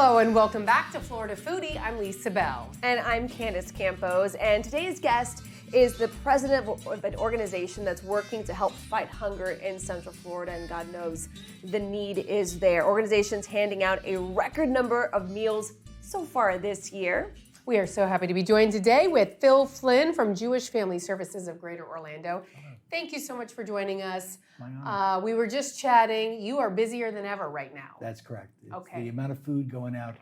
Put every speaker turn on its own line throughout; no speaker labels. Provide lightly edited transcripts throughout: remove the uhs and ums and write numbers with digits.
Hello and welcome back to Florida Foodie. I'm Lisa Bell.
And I'm Candace Campos, and today's guest is the president of an organization that's working to help fight hunger in Central Florida, and God knows the need is there. Organization's handing out a record number of meals so far this year.
We are so happy to be joined today with Phil Flynn from Jewish Family Services of Greater Orlando. Thank you so much for joining us.
My honor.
We were just chatting. You are busier than ever right now.
That's correct.
Okay.
The amount of food going out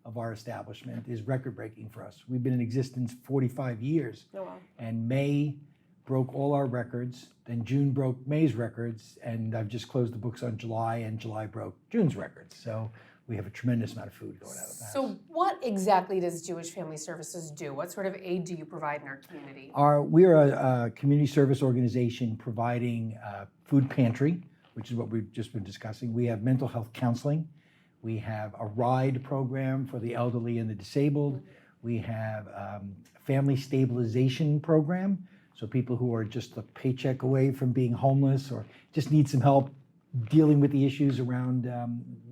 of our establishment is record-breaking for us. We've been in existence 45 years.
Oh, wow.
And May broke all our records, then June broke May's records, and I've just closed the books on July, and July broke June's records. So we have a tremendous amount of food going out of the house.
So what exactly does Jewish Family Services do? What sort of aid do you provide in our community?
We're a community service organization providing food pantry, which is what we've just been discussing. We have mental health counseling. We have a ride program for the elderly and the disabled. We have a family stabilization program, so people who are just a paycheck away from being homeless or just need some help dealing with the issues around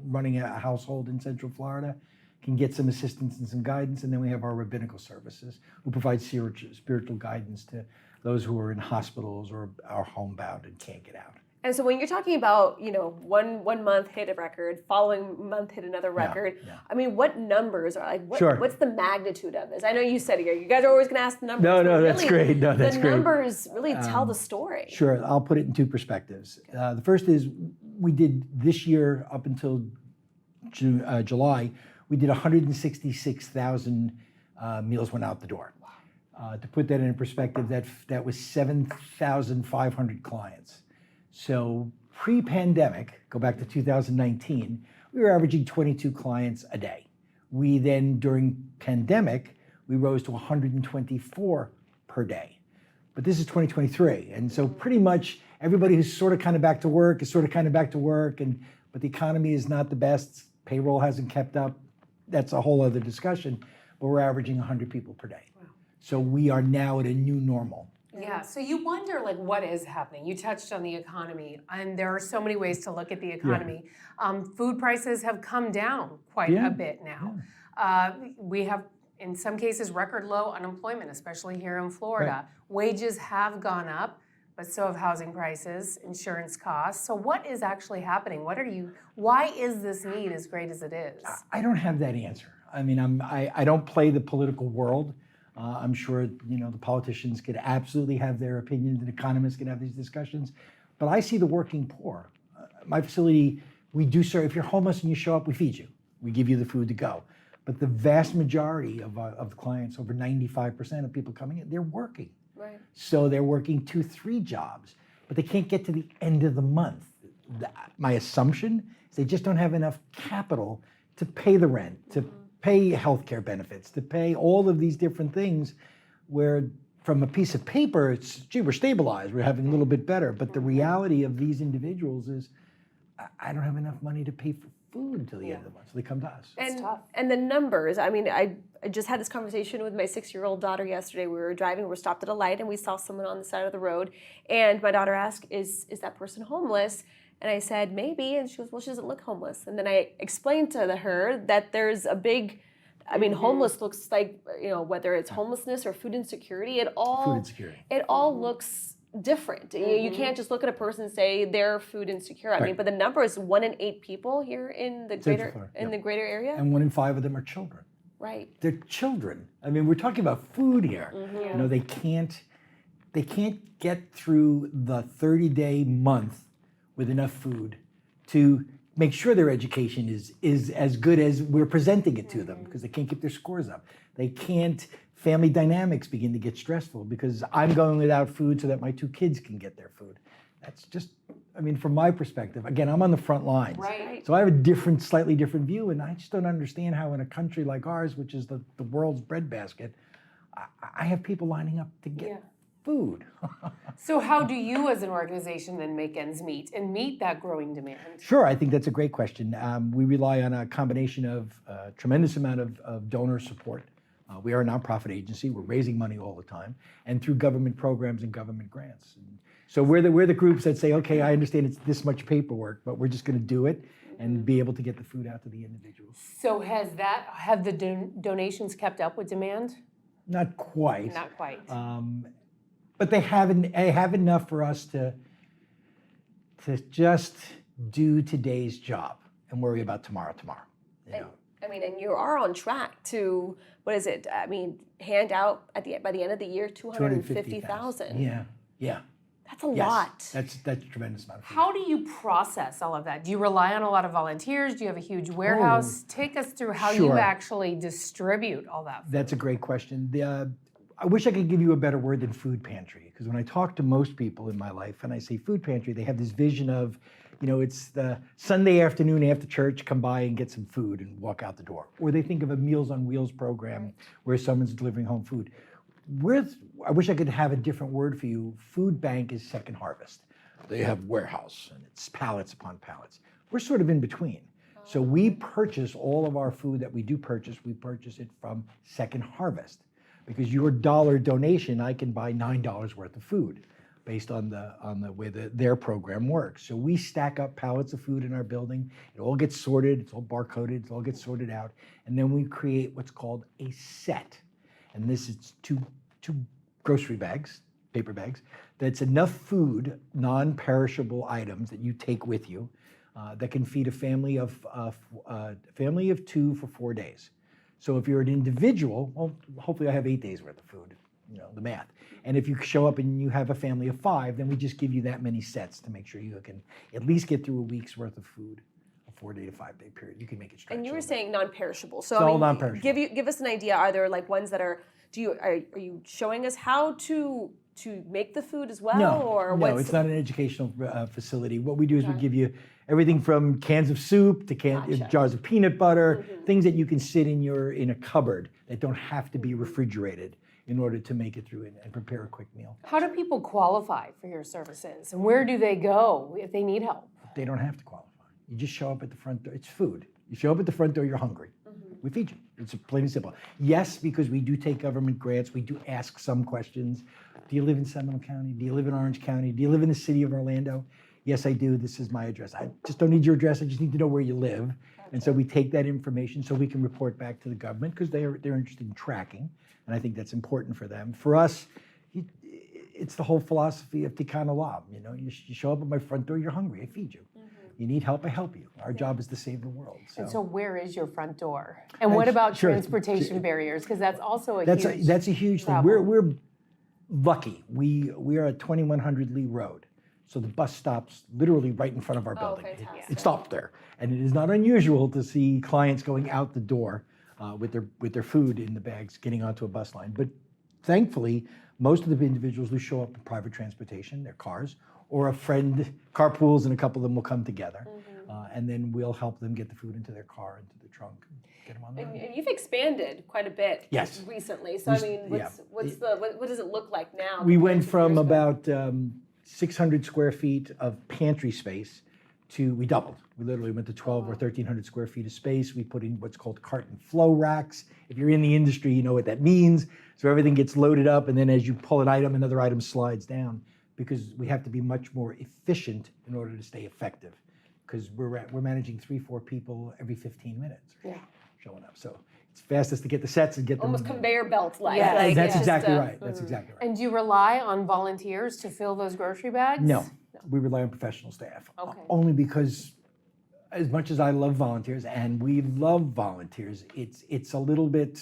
running a household in Central Florida can get some assistance and some guidance. And then we have our rabbinical services who provide spiritual guidance to those who are in hospitals or are homebound and can't get out.
And so when you're talking about, one month hit a record, following month hit another record,
Yeah.
I mean, what numbers are
Sure.
what's the magnitude of this? I know you said it, you guys are always going to ask the numbers.
No,
but
that's great. No, that's
the
great.
numbers really tell the story.
Sure, I'll put it in two perspectives. The first is we did this year up until July, we did 166,000 meals went out the door. To put that in perspective, that was 7,500 clients. So pre-pandemic, go back to 2019, we were averaging 22 clients a day. We then, during pandemic, we rose to 124 per day. But this is 2023, and so pretty much everybody who's sort of kind of back to work is sort of kind of back to work, but the economy is not the best. Payroll hasn't kept up. That's a whole other discussion, but we're averaging 100 people per day.
Wow.
So we are now at a new normal.
Yeah, so you wonder what is happening. You touched on the economy, and there are so many ways to look at the economy. Food prices have come down quite a bit now. We have, in some cases, record low unemployment, especially here in Florida. Right. Wages have gone up, but so have housing prices, insurance costs. So what is actually happening? Why is this need as great as it is?
I don't have that answer. I mean, I don't play the political world. I'm sure the politicians could absolutely have their opinions, and economists can have these discussions. But I see the working poor. My facility, we do serve. If you're homeless and you show up, we feed you. We give you the food to go. But the vast majority of the clients, over 95% of people coming in, they're working.
Right.
So they're working 2-3 jobs, but they can't get to the end of the month. My assumption is they just don't have enough capital to pay the rent, to pay healthcare benefits, to pay all of these different things where from a piece of paper, it's, gee, we're stabilized, we're having a little bit better. But the reality of these individuals is I don't have enough money to pay for food until the end of the month, so they come to us.
And the numbers, I mean, I just had this conversation with my 6-year-old daughter yesterday. We were driving, we stopped at a light, and we saw someone on the side of the road. And my daughter asked, is that person homeless? And I said, maybe. And she goes, well, she doesn't look homeless. And then I explained to her that there's a big, homeless looks like, whether it's homelessness or food insecurity, it all looks different. You can't just look at a person and say they're food insecure. I mean, but the number is 1 in 8 people here in the greater area.
And 1 in 5 of them are children.
Right.
They're children. I mean, we're talking about food here. They can't get through the 30-day month with enough food to make sure their education is as good as we're presenting it to them, because they can't keep their scores up. They can't, family dynamics begin to get stressful because I'm going without food so that my 2 kids can get their food. That's just, from my perspective, again, I'm on the front lines.
Right.
So I have a slightly different view, and I just don't understand how in a country like ours, which is the world's breadbasket, I have people lining up to get food.
So how do you as an organization then make ends meet and meet that growing demand?
Sure, I think that's a great question. We rely on a combination of a tremendous amount of donor support. We are a nonprofit agency. We're raising money all the time, and through government programs and government grants. And So we're the groups that say, okay, I understand it's this much paperwork, but we're just going to do it and be able to get the food out to the individuals.
So have the donations kept up with demand?
Not quite.
Not quite.
But they have enough for us to just do today's job and worry about tomorrow. You know?
I mean, and you are on track to, what is it? I mean, hand out by the end of the year 250,000.
Yeah.
That's a lot.
That's a tremendous amount of food.
How do you process all of that? Do you rely on a lot of volunteers? Do you have a huge warehouse? Take us through how you actually distribute all that food.
That's a great question. I wish I could give you a better word than food pantry, because when I talk to most people in my life and I say food pantry, they have this vision of, it's the Sunday afternoon after church, come by and get some food and walk out the door. Or they think of a Meals on Wheels program where someone's delivering home food. I wish I could have a different word for you. Food bank is Second Harvest. They have warehouse and it's pallets upon pallets. We're sort of in between. So we purchase all of our food that we do purchase, we purchase it from Second Harvest. Because your dollar donation, I can buy $9 worth of food based on the way their program works. So we stack up pallets of food in our building. It all gets sorted, it's all barcoded, it all gets sorted out. And then we create what's called a set. And this is two grocery bags, paper bags, that's enough food, non-perishable items that you take with you that can feed a family of 2 for 4 days. So if you're an individual, well, hopefully I have 8 days worth of food, the math. And if you show up and you have a family of 5, then we just give you that many sets to make sure you can at least get through a week's worth of food. 4-day to 5-day period. You can make it stretch.
And you were saying non-perishable. So
it's all non-perishable.
Give us an idea. Are there like ones that are? Are you showing us how to make the food as well?
No, it's not an educational facility. What we do is we give you everything from cans of soup to jars of peanut butter, things that you can sit in a cupboard that don't have to be refrigerated in order to make it through and prepare a quick meal.
How do people qualify for your services, and where do they go if they need help?
They don't have to qualify. You just show up at the front door. It's food. You show up at the front door, you're hungry. We feed you. It's plain and simple. Yes, because we do take government grants. We do ask some questions. Do you live in Seminole County? Do you live in Orange County? Do you live in the city of Orlando? Yes, I do. This is my address. I just don't need your address. I just need to know where you live. And so we take that information so we can report back to the government because they're interested in tracking. And I think that's important for them. For us, it's the whole philosophy of Tikkun Olam. You show up at my front door, you're hungry, I feed you. You need help, I help you. Our job is to save the world.
And so where is your front door? And what about transportation barriers? Because that's also
that's a huge thing. We're lucky. We are at 2100 Lee Road. So the bus stops literally right in front of our building. It stopped there. And it is not unusual to see clients going out the door with their food in the bags, getting onto a bus line. But thankfully, most of the individuals who show up in private transportation, their cars, or a friend carpools and a couple of them will come together. And then we'll help them get the food into their car, into the trunk, and get them on the road.
And you've expanded quite a bit recently. So what does it look like now?
We went from about 600 square feet of pantry space we doubled. We literally went to 12 or 1,300 square feet of space. We put in what's called carton flow racks. If you're in the industry, you know what that means. So everything gets loaded up, and then as you pull an item, another item slides down, because we have to be much more efficient in order to stay effective. Because we're managing 3-4 people every 15 minutes showing up. So it's fastest to get the sets and get them.
Almost conveyor belt like.
Yeah.
That's exactly right. That's exactly right.
And do you rely on volunteers to fill those grocery bags?
No. We rely on professional staff.
Okay.
Only because as much as I love volunteers, and we love volunteers, it's a little bit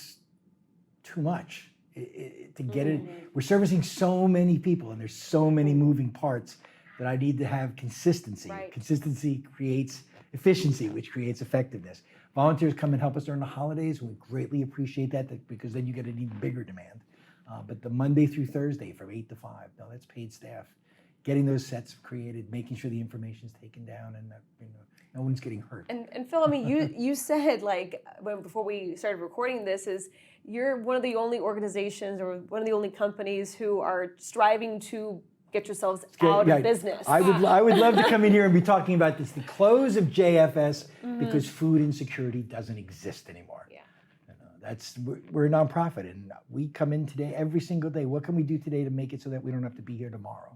too much to get it. We're servicing so many people, and there's so many moving parts that I need to have consistency.
Right.
Consistency creates efficiency, which creates effectiveness. Volunteers come and help us during the holidays. We greatly appreciate that because then you get an even bigger demand. But the Monday through Thursday from 8 to 5, no, that's paid staff. Getting those sets created, making sure the information is taken down, and that, no one's getting hurt.
And Phil, I mean, you said before we started recording this, is you're one of the only organizations or one of the only companies who are striving to get yourselves out of business.
I would love to come in here and be talking about this, the close of JFS, because food insecurity doesn't exist anymore. Yeah. We're a nonprofit, and we come in today every single day. What can we do today to make it so that we don't have to be here tomorrow?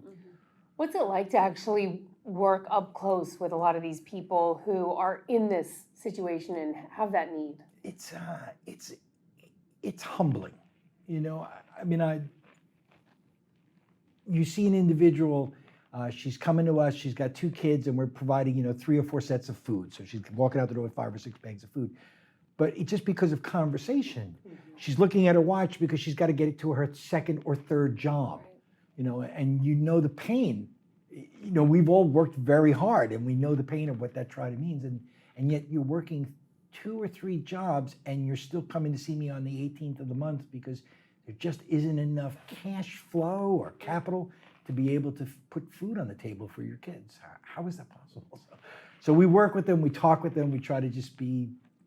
What's it like to actually work up close with a lot of these people who are in this situation and have that need?
It's humbling, you know. I mean, you see an individual. She's coming to us. She's got 2 kids, and we're providing, 3 or 4 sets of food. So she's walking out the door with 5 or 6 bags of food. But it's just because of conversation. She's looking at her watch because she's got to get it to her 2nd or 3rd job, and the pain. We've all worked very hard, and we know the pain of what that try-to means, and yet you're working 2 or 3 jobs, and you're still coming to see me on the 18th of the month because there just isn't enough cash flow or capital to be able to put food on the table for your kids. How is that possible? So we work with them, we talk with them, we try to just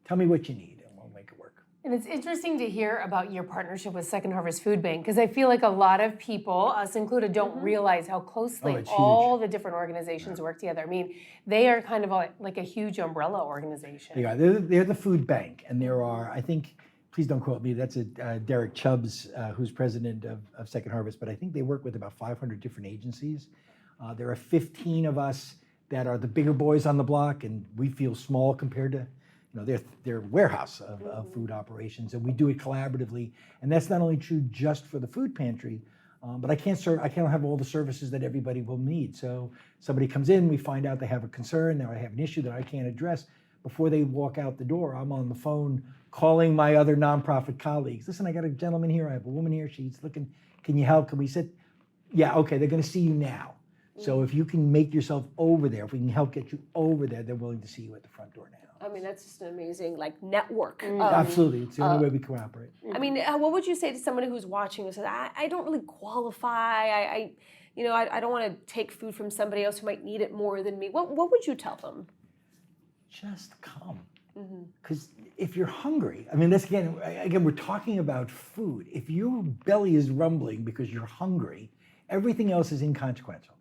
tell me what you need, and we'll make it work.
And it's interesting to hear about your partnership with Second Harvest Food Bank, because I feel like a lot of people, us included, don't realize how closely all the different organizations work together. I mean, they are kind of like a huge umbrella organization.
They are. They're the food bank, and there are, I think, please don't quote me, that's Derek Chubbs, who's president of Second Harvest, but I think they work with about 500 different agencies. There are 15 of us that are the bigger boys on the block, and we feel small compared to their warehouse of food operations, and we do it collaboratively. And that's not only true just for the food pantry, but I can't have all the services that everybody will need. So somebody comes in, we find out they have a concern, or I have an issue that I can't address. Before they walk out the door, I'm on the phone calling my other nonprofit colleagues. Listen, I got a gentleman here, I have a woman here, she's looking, can you help? Can we sit? Yeah, okay, they're gonna see you now. So if you can make yourself over there, if we can help get you over there, they're willing to see you at the front door now.
I mean, that's just an amazing network.
Absolutely, it's the only way we cooperate.
I mean, what would you say to somebody who's watching who says, I don't really qualify, I don't want to take food from somebody else who might need it more than me. What would you tell them?
Just come. Because if you're hungry, I mean, that's again, we're talking about food. If your belly is rumbling because you're hungry, everything else is inconsequential.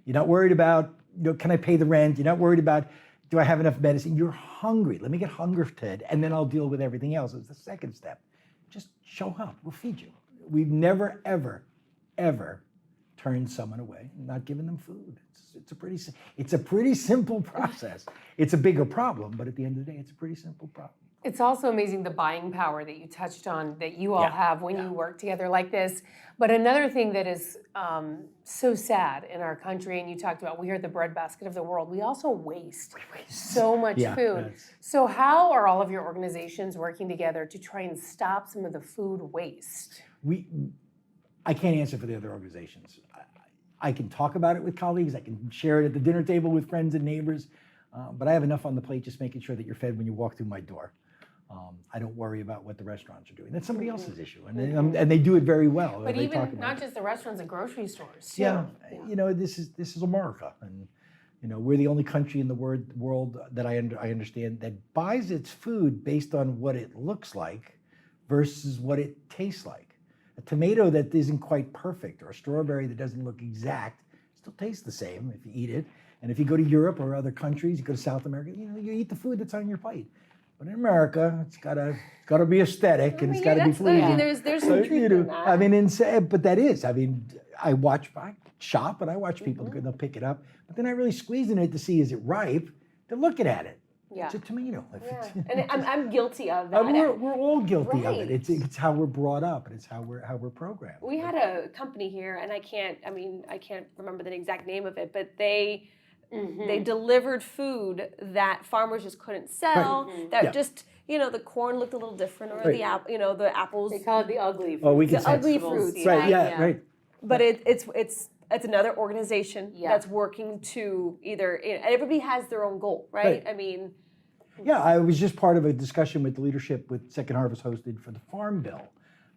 You're not worried about, can I pay the rent? You're not worried about, do I have enough medicine? You're hungry. Let me get hunger fed, and then I'll deal with everything else. It's the second step. Just show up. We'll feed you. We've never, ever, ever turned someone away, not giving them food. It's a pretty simple process. It's a bigger problem, but at the end of the day, it's a pretty simple problem.
It's also amazing the buying power that you touched on that you all have when you work together like this. But another thing that is so sad in our country, and you talked about, we are the breadbasket of the world. We also waste so much food. So how are all of your organizations working together to try and stop some of the food waste?
I can't answer for the other organizations. I can talk about it with colleagues. I can share it at the dinner table with friends and neighbors. But I have enough on the plate just making sure that you're fed when you walk through my door. I don't worry about what the restaurants are doing. That's somebody else's issue, and they do it very well.
But even not just the restaurants, the grocery stores too.
Yeah, this is America, and we're the only country in the world that I understand that buys its food based on what it looks like versus what it tastes like. A tomato that isn't quite perfect, or a strawberry that doesn't look exact, still tastes the same if you eat it. And if you go to Europe or other countries, you go to South America, you eat the food that's on your plate. But in America, it's gotta be aesthetic, and it's gotta be pleasing.
I mean, there's some truth in that.
I mean, but that is. I mean, I shop and I watch people. They'll pick it up, but they're not really squeezing it to see is it ripe. They're looking at it.
Yeah.
It's a tomato.
Yeah. And I'm guilty of that.
We're all guilty of it. It's how we're brought up, and it's how we're programmed.
We had a company here, and I can't remember the exact name of it, but they delivered food that farmers just couldn't sell. That just the corn looked a little different, or the apples.
They call it the ugly fruit.
Oh, we can
the ugly fruits.
Right. Yeah. Right.
But it's another organization that's working to either. Everybody has their own goal, right? I mean.
Yeah, I was just part of a discussion with the leadership with Second Harvest hosted for the Farm Bill.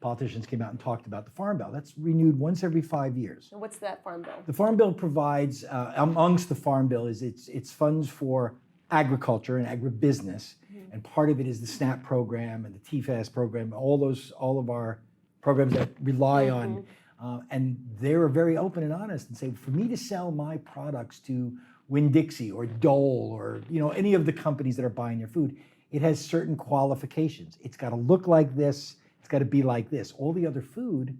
Politicians came out and talked about the Farm Bill. That's renewed once every 5 years.
And what's that Farm Bill?
The Farm Bill provides, amongst the Farm Bill, is it's funds for agriculture and agribusiness, and part of it is the SNAP program and the TFAS program, all of our programs that rely on, and they're very open and honest and say, for me to sell my products to Winn-Dixie or Dole or any of the companies that are buying your food, it has certain qualifications. It's got to look like this. It's got to be like this. All the other food,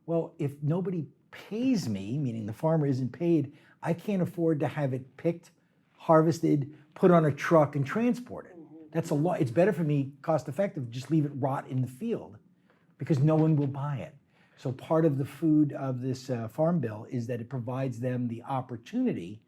well, if nobody pays me, meaning the farmer isn't paid, I can't afford to have it picked, harvested, put on a truck and transported. That's a lot. It's better for me, cost effective, just leave it rot in the field because no one will buy it. So part of the food of this farm bill is that it provides them the opportunity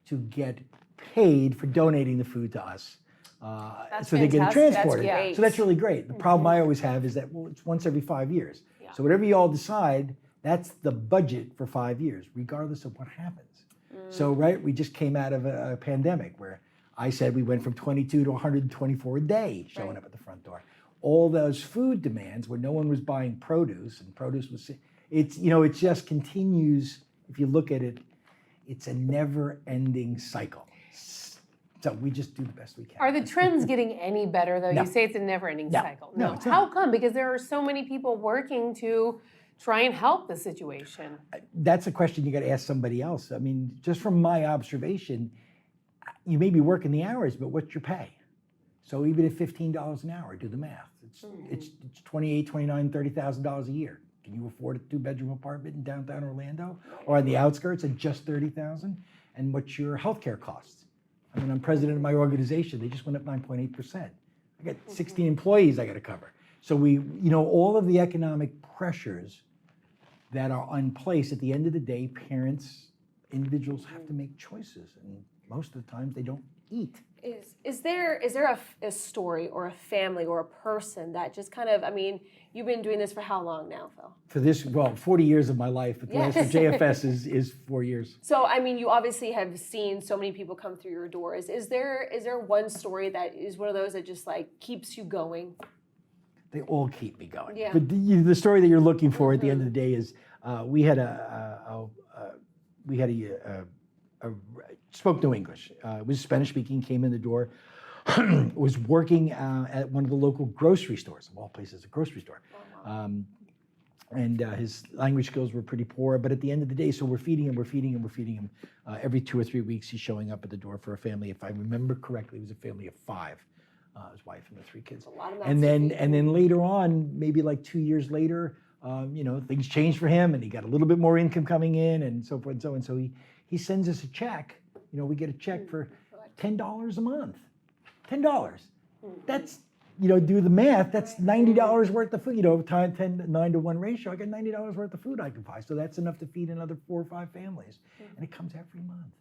to get paid for donating the food to us.
That's
so they get it
fantastic.
transported.
That's great.
So that's really great. The problem I always have is that, well, it's once every 5 years.
Yeah.
So whatever you all decide, that's the budget for 5 years, regardless of what happens. So, right, we just came out of a pandemic where I said we went from 22 to 124 a day showing up at the front door. All those food demands where no one was buying produce and produce was, it's, it just continues. If you look at it, it's a never ending cycle. So we just do the best we can.
Are the trends getting any better, though?
No.
You say it's a never-ending cycle.
No, it's not.
How come? Because there are so many people working to try and help the situation.
That's a question you got to ask somebody else. I mean, just from my observation, you may be working the hours, but what's your pay? So even at $15 an hour, do the math. It's $28,000, $29,000, $30,000 a year. Can you afford a 2-bedroom apartment in downtown Orlando or on the outskirts at just $30,000? And what's your healthcare costs? I mean, I'm president of my organization. They just went up 9.8%. I got 16 employees I got to cover. So all of the economic pressures that are in place, at the end of the day, parents, individuals have to make choices. And most of the time they don't eat.
Is there a story or a family or a person that just kind of, I mean, you've been doing this for how long now, Phil?
For this, 40 years of my life, but the last for JFS is 4 years.
So, I mean, you obviously have seen so many people come through your doors. Is there one story that is one of those that just like keeps you going?
They all keep me going.
Yeah.
But the story that you're looking for at the end of the day is we had spoke no English. Was Spanish speaking, came in the door, was working at one of the local grocery stores, of all places, a grocery store. And his language skills were pretty poor, but at the end of the day, so we're feeding him. Every 2 or 3 weeks, he's showing up at the door for a family. If I remember correctly, it was a family of 5. His wife and the 3 kids.
That's a lot of
and then later on, maybe like 2 years later, things changed for him, and he got a little bit more income coming in, and so forth and so on. So he sends us a check. We get a check for $10 a month. $10. That's do the math. That's $90 worth of food. Time 9 to 1 ratio. I get $90 worth of food I can buy. So that's enough to feed another 4 or 5 families, and it comes every month.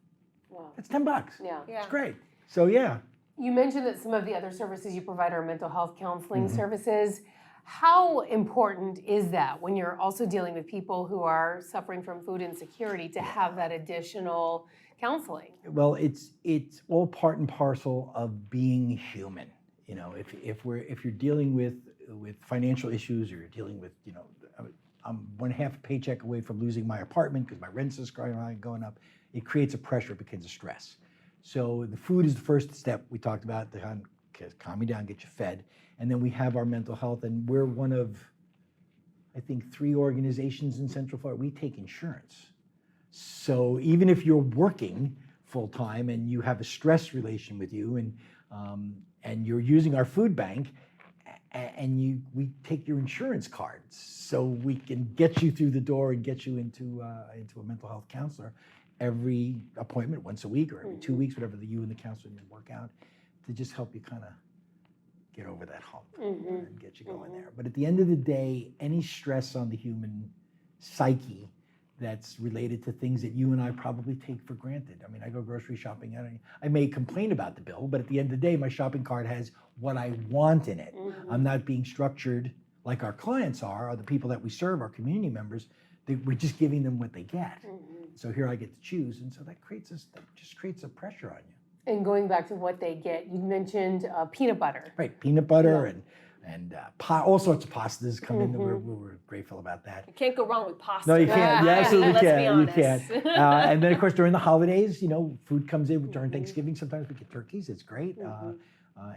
Wow.
That's $10.
Yeah.
It's great. So yeah.
You mentioned that some of the other services you provide are mental health counseling services. How important is that when you're also dealing with people who are suffering from food insecurity to have that additional counseling?
Well, it's all part and parcel of being human. If you're dealing with financial issues, or you're dealing with I'm 1/2 paycheck away from losing my apartment because my rents is going up. It creates a pressure, it becomes a stress. So the food is the first step we talked about, to calm me down, get you fed. And then we have our mental health, and we're one of, I think, 3 organizations in Central Florida. We take insurance. So even if you're working full-time and you have a stress relation with you, and you're using our food bank, and we take your insurance cards, so we can get you through the door and get you into a mental health counselor every appointment, once a week or every 2 weeks, whatever you and the counselor need to work out, to just help you kind of get over that hump and get you going there. But at the end of the day, any stress on the human psyche that's related to things that you and I probably take for granted. I mean, I go grocery shopping, I may complain about the bill, but at the end of the day, my shopping cart has what I want in it. I'm not being structured like our clients are, or the people that we serve, our community members. We're just giving them what they get. So here I get to choose, and so that just creates a pressure on you.
And going back to what they get, you mentioned peanut butter.
Right, peanut butter and all sorts of pastas come in. We're grateful about that.
You can't go wrong with pasta.
No, you can't. You absolutely
Let's
can't.
be
You
honest.
can't. And then, of course, during the holidays, food comes in. During Thanksgiving, sometimes we get turkeys. It's great.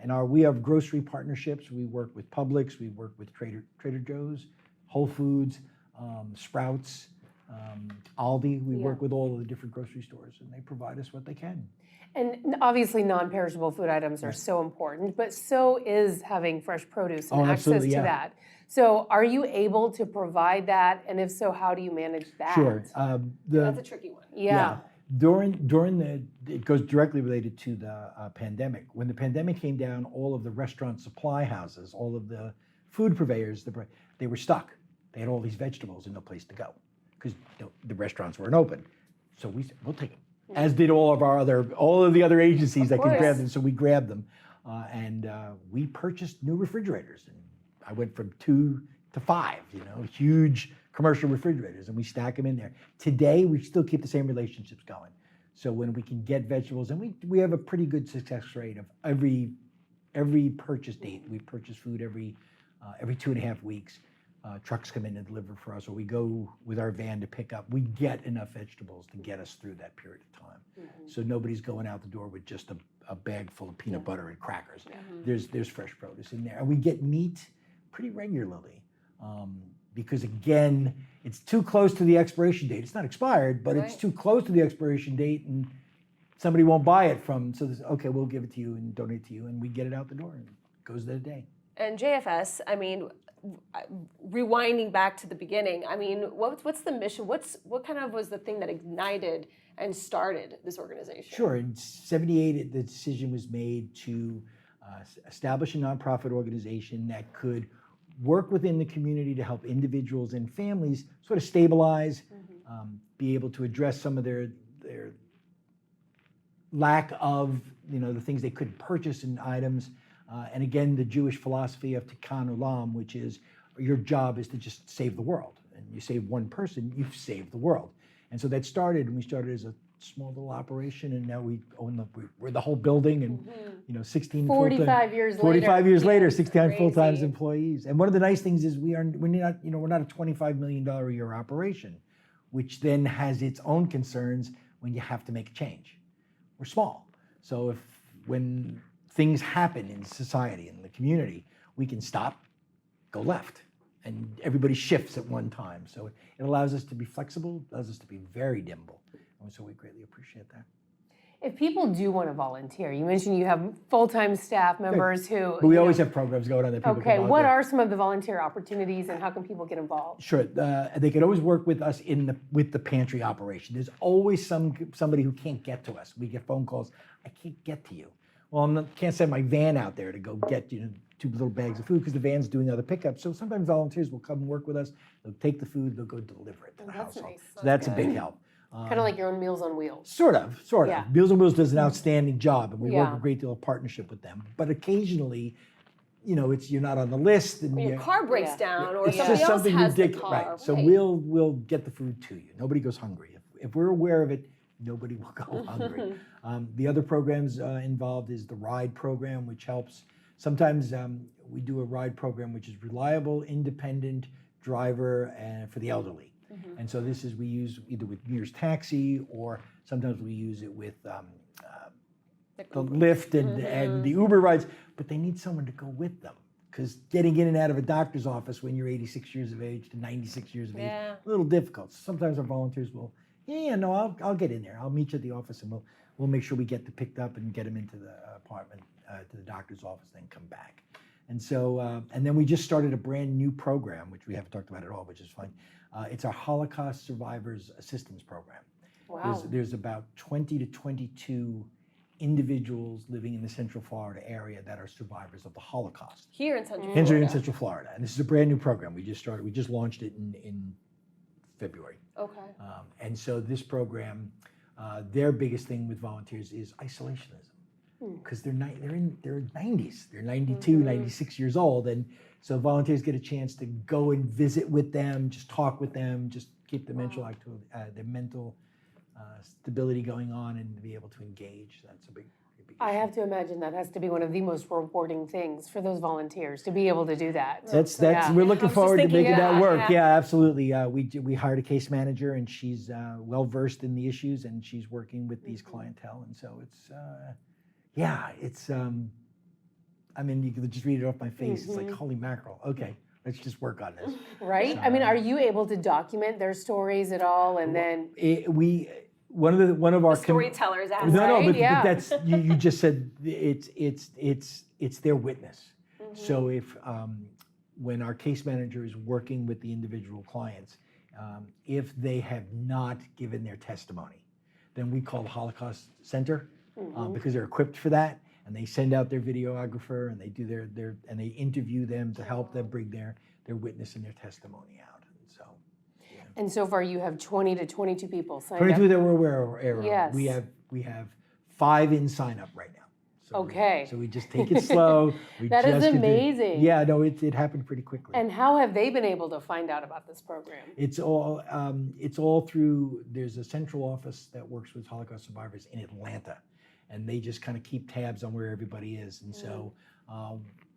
And we have grocery partnerships. We work with Publix. We work with Trader Joe's, Whole Foods, Sprouts, Aldi. We work with all of the different grocery stores, and they provide us what they can.
And obviously, non-perishable food items are so important, but so is having fresh produce and access to that. So are you able to provide that? And if so, how do you manage that?
Sure.
That's a tricky one.
Yeah.
It goes directly related to the pandemic. When the pandemic came down, all of the restaurant supply houses, all of the food purveyors, they were stuck. They had all these vegetables and no place to go because the restaurants weren't open. So we said, we'll take them. As did all of the other agencies that could grab them. So we grabbed them, and we purchased new refrigerators. And I went from 2 to 5, huge commercial refrigerators, and we stack them in there. Today, we still keep the same relationships going. So when we can get vegetables, and we have a pretty good success rate of every purchase date. We purchase food every 2.5 weeks. Trucks come in and deliver for us, or we go with our van to pick up. We get enough vegetables to get us through that period of time. So nobody's going out the door with just a bag full of peanut butter and crackers. There's fresh produce in there. And we get meat pretty regularly because, again, it's too close to the expiration date. It's not expired, but it's too close to the expiration date, and somebody won't buy it so okay, we'll give it to you and donate to you, and we get it out the door, and it goes that day.
And JFS, I mean, rewinding back to the beginning, I mean, what's the mission? What kind of was the thing that ignited and started this organization?
Sure. In '78, the decision was made to establish a nonprofit organization that could work within the community to help individuals and families sort of stabilize, be able to address some of their lack of the things they couldn't purchase in items. And again, the Jewish philosophy of tikkun olam, which is your job is to just save the world. And you save one person, you've saved the world. And so that started, and we started as a small little operation, and now we're the whole building, and 16
45 years
45 years later, 69
crazy.
full-time employees. And one of the nice things is we're not a $25 million a year operation, which then has its own concerns when you have to make a change. We're small. So when things happen in society, in the community, we can stop, go left, and everybody shifts at one time. So it allows us to be flexible, allows us to be very nimble. And so we greatly appreciate that.
If people do want to volunteer, you mentioned you have full-time staff members who...
But we always have programs going on that people can volunteer.
What are some of the volunteer opportunities, and how can people get involved?
Sure. They can always work with us with the pantry operation. There's always somebody who can't get to us. We get phone calls, I can't get to you. Well, I can't send my van out there to go get 2 little bags of food because the van's doing other pickups. So sometimes volunteers will come and work with us. They'll take the food, they'll go deliver it to the household.
Nice.
So that's a big help.
Kind of like your own Meals on Wheels.
Sort of.
Yeah.
Meals on Wheels does an outstanding job, and we work a great deal of partnership with them. But occasionally, you're not on the list, and
Your car breaks down, or
it's
somebody
just
else
something
has
ridiculous,
the car.
right? So we'll get the food to you. Nobody goes hungry. If we're aware of it, nobody will go hungry. The other programs involved is the RIDE program, which helps. Sometimes we do a RIDE program, which is reliable, independent driver for the elderly. And so we use either with Mears Taxi, or sometimes we use it with the Lyft and the Uber rides, but they need someone to go with them. Because getting in and out of a doctor's office when you're 86 years of age to 96 years of age, a little difficult. Sometimes our volunteers will, I'll get in there. I'll meet you at the office, and we'll make sure we get picked up and get them into the apartment, to the doctor's office, then come back. And so, and then we just started a brand new program, which we haven't talked about at all, which is fine. It's our Holocaust Survivors Assistance Program.
Wow.
There's about 20 to 22 individuals living in the Central Florida area that are survivors of the Holocaust.
Here in Central
Here
Florida.
in Central Florida. And this is a brand new program. We just launched it in February.
Okay.
And so this program, their biggest thing with volunteers is isolationism. Because they're in their 90s. They're 92, 96 years old. And so volunteers get a chance to go and visit with them, just talk with them, just keep the mental stability going on, and to be able to engage. That's a big
I have to imagine that has to be one of the most rewarding things for those volunteers, to be able to do that.
We're looking forward to making that work.
Yeah.
Absolutely. We hired a case manager, and she's well versed in the issues, and she's working with these clientele. And so you can just read it off my face. It's like, holy mackerel. Okay, let's just work on this.
Right? Are you able to document their stories at all? And then
one of our
storytellers.
But that's you just said it's their witness. So if when our case manager is working with the individual clients, if they have not given their testimony, then we call the Holocaust Center because they're equipped for that, and they send out their videographer and they do and they interview them to help them bring their witness and their testimony out.
And so far, you have 20 to 22 people signed
22
up.
that we're aware of.
Yes.
We have 5 in sign up right now. So
Okay.
So we just take it slow.
That is amazing.
Yeah, no, it happened pretty quickly.
And how have they been able to find out about this program?
It's all through. There's a central office that works with Holocaust survivors in Atlanta, and they just kind of keep tabs on where everybody is. And so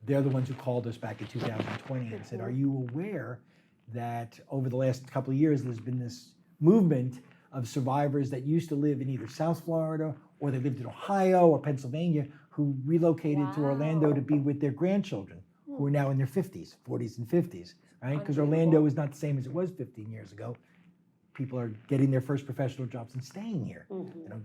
they're the ones who called us back in 2020 and said, "Are you aware that over the last couple of years there's been this movement of survivors that used to live in either South Florida or they lived in Ohio or Pennsylvania who relocated to Orlando to be with their grandchildren who are now in their 50s, 40s and 50s, right? Because Orlando is not the same as it was 15 years ago. People are getting their first professional jobs and staying here. You know,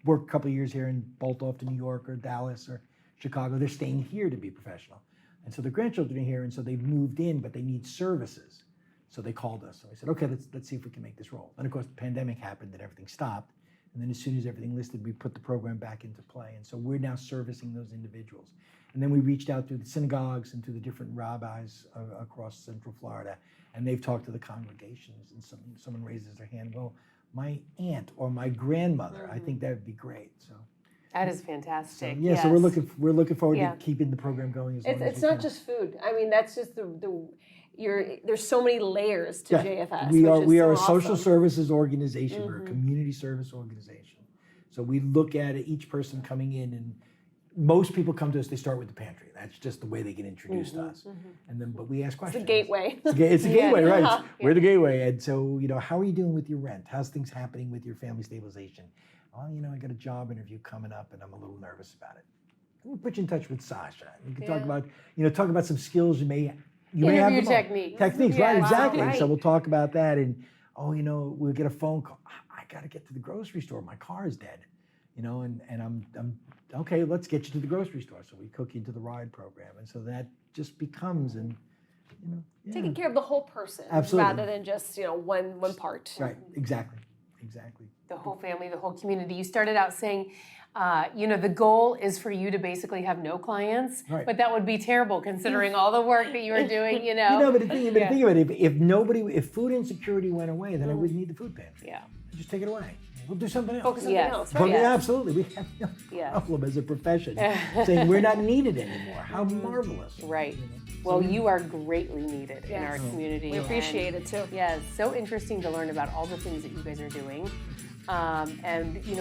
work a couple of years here and bolt off to New York or Dallas or Chicago. They're staying here to be professional. And so their grandchildren are here, and so they've moved in, but they need services. So they called us. So I said, okay, let's see if we can make this roll. And of course, the pandemic happened and everything stopped. And then as soon as everything listed, we put the program back into play. And so we're now servicing those individuals. And then we reached out through the synagogues and to the different rabbis across Central Florida. And they've talked to the congregations. And someone raises their hand, well, my aunt or my grandmother, I think that would be great. So
That is fantastic.
so, yeah, so we're looking forward to keeping the program going as long as
It's
we
not
can.
just food. I mean, that's just there's so many layers to JFS.
We
which is
are a
so
social
awesome.
services organization. We're a community service organization. So we look at each person coming in, and most people come to us, they start with the pantry. That's just the way they get introduced to us. And then, but we ask questions.
It's the gateway.
It's a gateway, right?
Yeah.
We're the gateway. And so, how are you doing with your rent? How's things happening with your family stabilization? Oh, I got a job interview coming up and I'm a little nervous about it. We'll put you in touch with Sasha. You can talk about some skills you may have.
Interview techniques.
Techniques,
Yeah,
right,
wow,
exactly.
right.
So we'll talk about that, and we'll get a phone call. I got to get to the grocery store. My car is dead, and I'm okay. Let's get you to the grocery store. So we hook you into the ride program, and so that just becomes
Taking care of the whole person
Absolutely.
rather than just one part.
right, exactly.
The whole family, the whole community. You started out saying, the goal is for you to basically have no clients,
Right.
but that would be terrible considering all the work that you are doing,
But think about it. If food insecurity went away, then I wouldn't need the food pantry.
Yeah.
Just take it away. We'll do something else.
Focus on
Yes.
something else,
But
right?
Yes.
absolutely, we have no
Yes.
problem as a profession saying we're not needed anymore. How marvelous!
Right. Well, you are greatly needed in our
Yes.
community.
We appreciate it too.
Yeah, it's so interesting to learn about all the things that you guys are doing.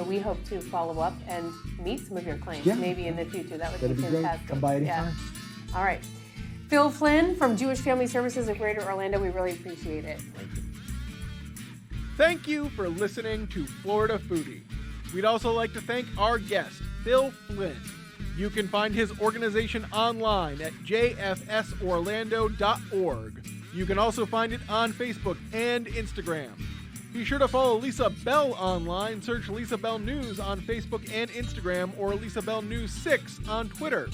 We hope to follow up and meet some of your clients maybe in the future. That'd
That'd
be
be great.
fantastic.
Come by anytime.
Yeah. All right. Phil Flynn from Jewish Family Services of Greater Orlando, we really appreciate it.
Thank you for listening to Florida Foodie. We'd also like to thank our guest, Phil Flynn. You can find his organization online at jfsorlando.org. You can also find it on Facebook and Instagram. Be sure to follow Lisa Bell online. Search Lisa Bell News on Facebook and Instagram, or Lisa Bell News 6 on Twitter.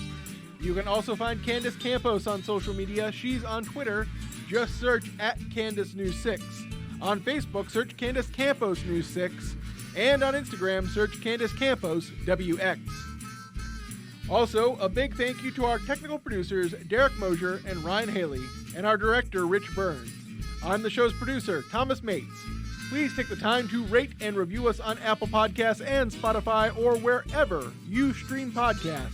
You can also find Candace Campos on social media. She's on Twitter. Just search @Candace News 6. On Facebook, search Candace Campos News 6. And on Instagram, search Candace Campos WX. Also, a big thank you to our technical producers, Derek Mosier and Ryan Haley, and our director, Rich Burns. I'm the show's producer, Thomas Mates. Please take the time to rate and review us on Apple Podcasts and Spotify or wherever you stream podcasts.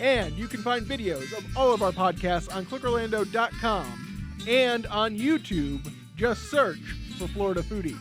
And you can find videos of all of our podcasts on clickorlando.com and on YouTube. Just search for Florida Foodie.